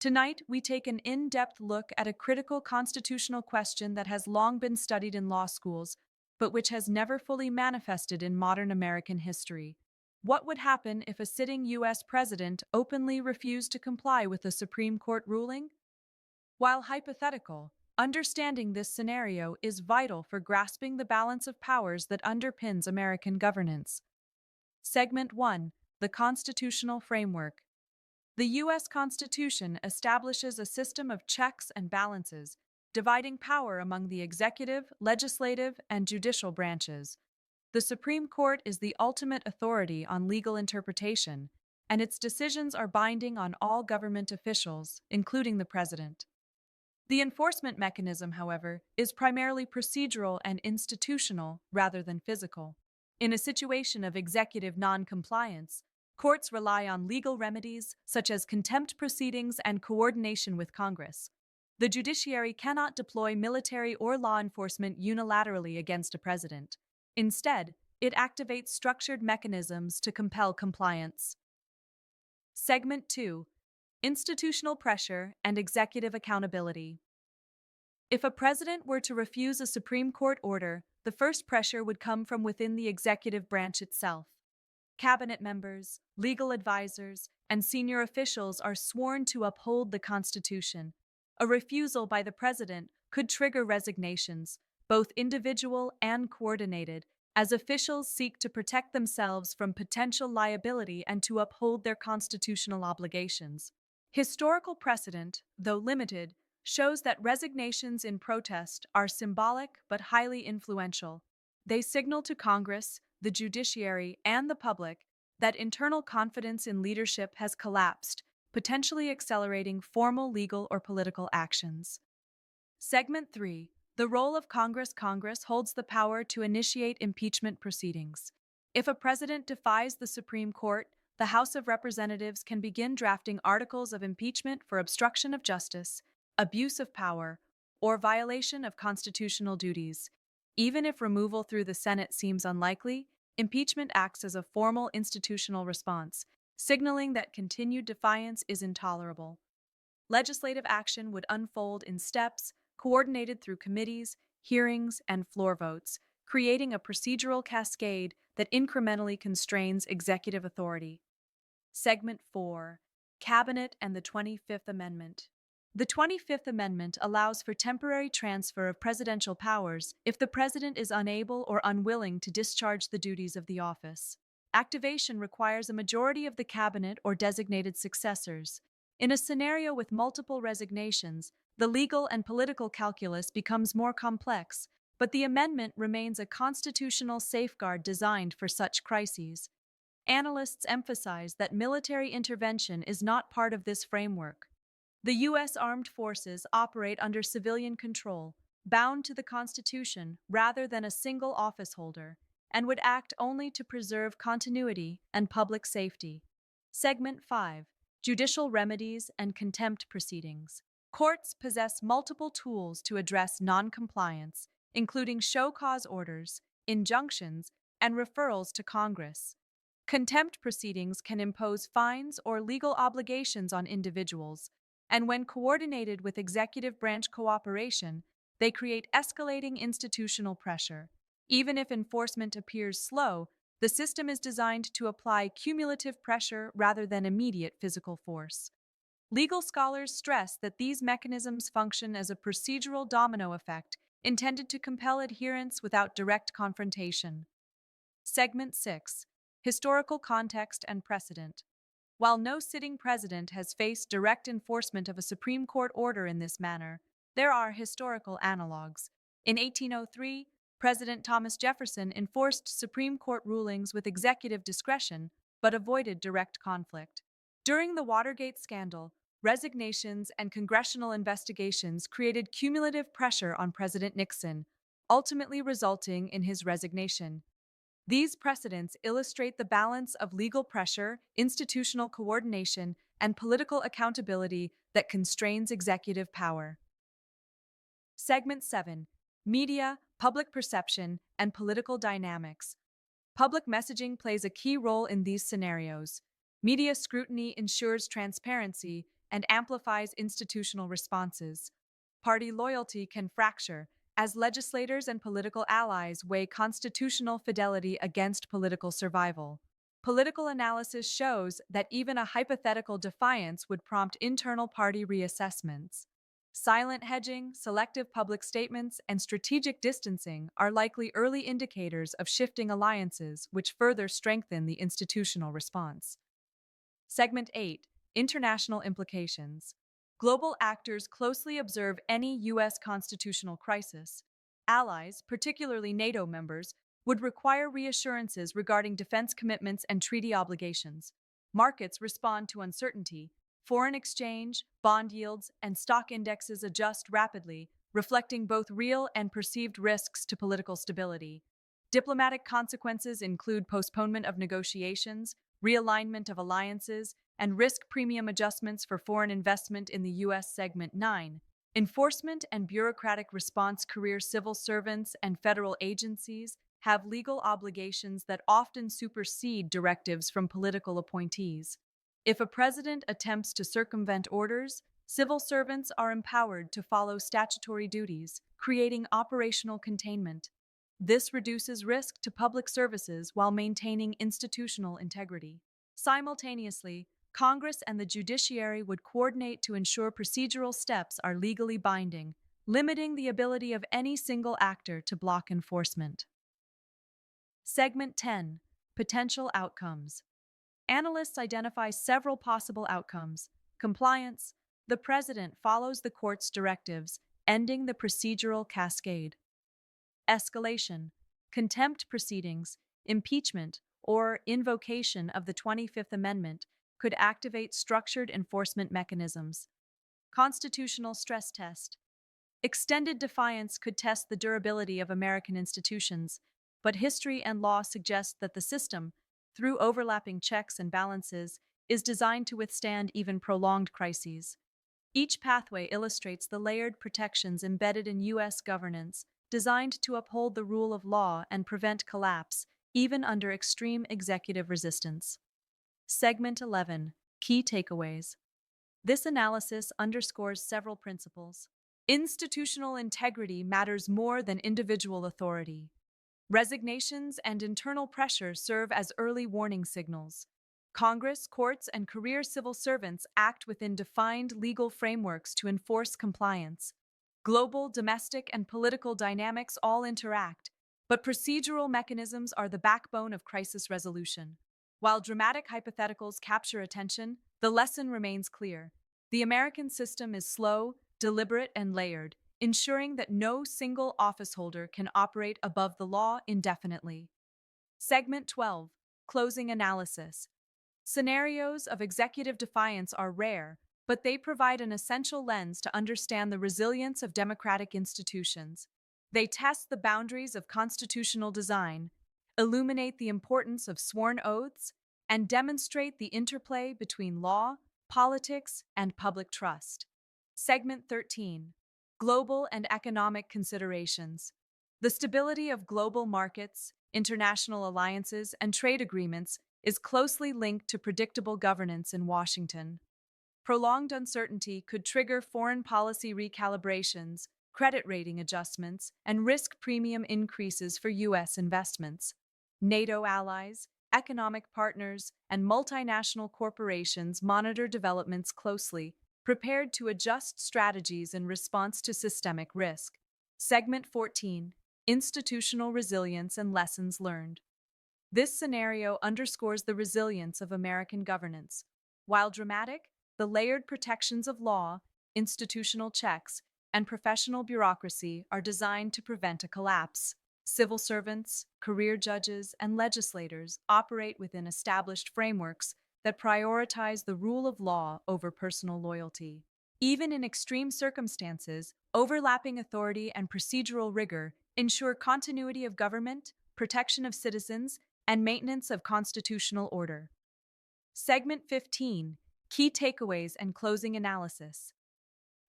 Tonight, we take an in-depth look at a critical constitutional question that has long been studied in law schools, but which has never fully manifested in modern American history. What would happen if a sitting U.S. president openly refused to comply with a Supreme Court ruling? While hypothetical, understanding this scenario is vital for grasping the balance of powers that underpins American governance. Segment 1: The Constitutional Framework. The U.S. Constitution establishes a system of checks and balances, dividing power among the executive, legislative, and judicial branches. The Supreme Court is the ultimate authority on legal interpretation, and its decisions are binding on all government officials, including the president. The enforcement mechanism, however, is primarily procedural and institutional rather than physical. In a situation of executive non-compliance, courts rely on legal remedies such as contempt proceedings and coordination with Congress. The judiciary cannot deploy military or law enforcement unilaterally against a president. Instead, it activates structured mechanisms to compel compliance. Segment 2: Institutional Pressure and Executive Accountability. If a president were to refuse a Supreme Court order, the first pressure would come from within the executive branch itself. Cabinet members, legal advisors, and senior officials are sworn to uphold the Constitution. A refusal by the president could trigger resignations, both individual and coordinated, as officials seek to protect themselves from potential liability and to uphold their constitutional obligations. Historical precedent, though limited, shows that resignations in protest are symbolic but highly influential. They signal to Congress, the judiciary, and the public that internal confidence in leadership has collapsed, potentially accelerating formal legal or political actions. Segment 3: The Role of Congress. Congress holds the power to initiate impeachment proceedings. If a president defies the Supreme Court, the House of Representatives can begin drafting articles of impeachment for obstruction of justice, abuse of power, or violation of constitutional duties. Even if removal through the Senate seems unlikely, impeachment acts as a formal institutional response, signaling that continued defiance is intolerable. Legislative action would unfold in steps, coordinated through committees, hearings, and floor votes, creating a procedural cascade that incrementally constrains executive authority. Segment 4: Cabinet and the 25th Amendment. The 25th Amendment allows for temporary transfer of presidential powers if the president is unable or unwilling to discharge the duties of the office. Activation requires a majority of the cabinet or designated successors. In a scenario with multiple resignations, the legal and political calculus becomes more complex, but the amendment remains a constitutional safeguard designed for such crises. Analysts emphasize that military intervention is not part of this framework. The U.S. Armed Forces operate under civilian control, bound to the Constitution rather than a single office holder, and would act only to preserve continuity and public safety. Segment 5: Judicial Remedies and Contempt Proceedings. Courts possess multiple tools to address noncompliance, including show cause orders, injunctions, and referrals to Congress. Contempt proceedings can impose fines or legal obligations on individuals, and when coordinated with executive branch cooperation, they create escalating institutional pressure. Even if enforcement appears slow, the system is designed to apply cumulative pressure rather than immediate physical force. Legal scholars stress that these mechanisms function as a procedural domino effect intended to compel adherence without direct confrontation. Segment 6: Historical Context and Precedent. While no sitting president has faced direct enforcement of a Supreme Court order in this manner, there are historical analogs. In 1803, President Thomas Jefferson enforced Supreme Court rulings with executive discretion, but avoided direct conflict. During the Watergate scandal, resignations and congressional investigations created cumulative pressure on President Nixon, ultimately resulting in his resignation. These precedents illustrate the balance of legal pressure, institutional coordination, and political accountability that constrains executive power. Segment 7: Media, Public Perception, and Political Dynamics. Public messaging plays a key role in these scenarios. Media scrutiny ensures transparency, and amplifies institutional responses. Party loyalty can fracture as legislators and political allies weigh constitutional fidelity against political survival. Political analysis shows that even a hypothetical defiance would prompt internal party reassessments. Silent hedging, selective public statements, and strategic distancing are likely early indicators of shifting alliances, which further strengthen the institutional response. Segment 8: International Implications. Global actors closely observe any U.S. constitutional crisis. Allies, particularly NATO members, would require reassurances regarding defense commitments and treaty obligations. Markets respond to uncertainty. Foreign exchange, bond yields, and stock indexes adjust rapidly, reflecting both real and perceived risks to political stability. Diplomatic consequences include postponement of negotiations, realignment of alliances, and risk premium adjustments for foreign investment in the U.S. Segment 9. Enforcement and bureaucratic response. Career civil servants and federal agencies have legal obligations that often supersede directives from political appointees. If a president attempts to circumvent orders, civil servants are empowered to follow statutory duties, creating operational containment. This reduces risk to public services while maintaining institutional integrity. Simultaneously, Congress and the judiciary would coordinate to ensure procedural steps are legally binding, limiting the ability of any single actor to block enforcement. Segment 10: Potential Outcomes. Analysts identify several possible outcomes. Compliance: the president follows the court's directives, ending the procedural cascade. Escalation: contempt proceedings, impeachment, or invocation of the 25th Amendment could activate structured enforcement mechanisms. Constitutional stress test: extended defiance could test the durability of American institutions, but history and law suggest that the system, through overlapping checks and balances, is designed to withstand even prolonged crises. Each pathway illustrates the layered protections embedded in U.S. governance, designed to uphold the rule of law and prevent collapse, even under extreme executive resistance. Segment 11: Key Takeaways. This analysis underscores several principles. Institutional integrity matters more than individual authority. Resignations and internal pressure serve as early warning signals. Congress, courts, and career civil servants act within defined legal frameworks to enforce compliance. Global, domestic, and political dynamics all interact, but procedural mechanisms are the backbone of crisis resolution. While dramatic hypotheticals capture attention, the lesson remains clear. The American system is slow, deliberate, and layered, ensuring that no single officeholder can operate above the law indefinitely. Segment 12: Closing Analysis. Scenarios of executive defiance are rare, but they provide an essential lens to understand the resilience of democratic institutions. They test the boundaries of constitutional design, illuminate the importance of sworn oaths, and demonstrate the interplay between law, politics, and public trust. Segment 13: Global and Economic Considerations. The stability of global markets, international alliances, and trade agreements is closely linked to predictable governance in Washington. Prolonged uncertainty could trigger foreign policy recalibrations, credit rating adjustments, and risk premium increases for U.S. investments. NATO allies, economic partners, and multinational corporations monitor developments closely, prepared to adjust strategies in response to systemic risk. Segment 14: Institutional Resilience and Lessons Learned. This scenario underscores the resilience of American governance. While dramatic, the layered protections of law, institutional checks, and professional bureaucracy are designed to prevent a collapse. Civil servants, career judges, and legislators operate within established frameworks that prioritize the rule of law over personal loyalty. Even in extreme circumstances, overlapping authority and procedural rigor ensure continuity of government, protection of citizens, and maintenance of constitutional order. Segment 15: Key Takeaways and Closing Analysis.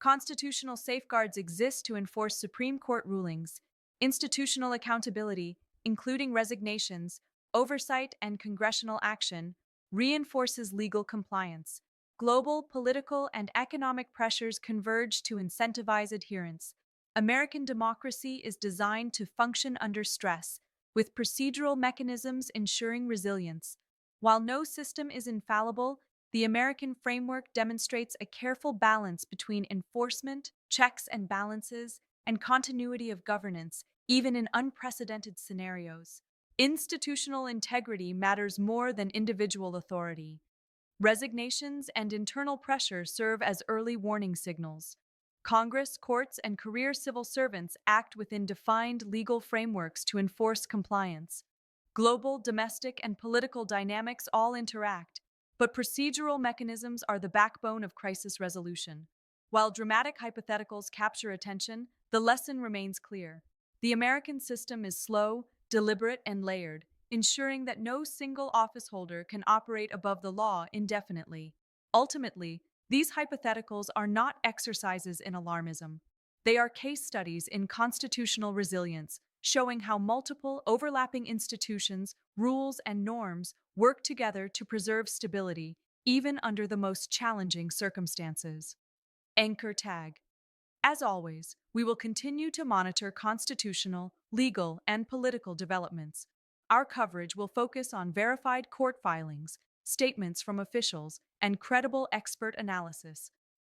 Constitutional safeguards exist to enforce Supreme Court rulings. Institutional accountability, including resignations, oversight, and congressional action, reinforces legal compliance. global political and economic pressures converge to incentivize adherence. American democracy is designed to function under stress, with procedural mechanisms ensuring resilience. While no system is infallible, the American framework demonstrates a careful balance between enforcement, checks and balances, and continuity of governance, even in unprecedented scenarios. Institutional integrity matters more than individual authority. Resignations and internal pressure serve as early warning signals. Congress, courts, and career civil servants act within defined legal frameworks to enforce compliance. Global, domestic, and political dynamics all interact, but procedural mechanisms are the backbone of crisis resolution. While dramatic hypotheticals capture attention, the lesson remains clear. The American system is slow, deliberate, and layered, ensuring that no single office holder can operate above the law indefinitely. Ultimately, these hypotheticals are not exercises in alarmism. They are case studies in constitutional resilience, showing how multiple, overlapping institutions, rules, and norms work together to preserve stability, even under the most challenging circumstances. Anchor tag. As always, we will continue to monitor constitutional, legal, and political developments. Our coverage will focus on verified court filings, statements from officials, and credible expert analysis.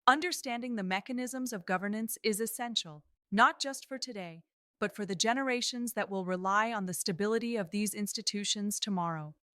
Understanding the mechanisms of governance is essential, not just for today, but for the generations that will rely on the stability of these institutions tomorrow.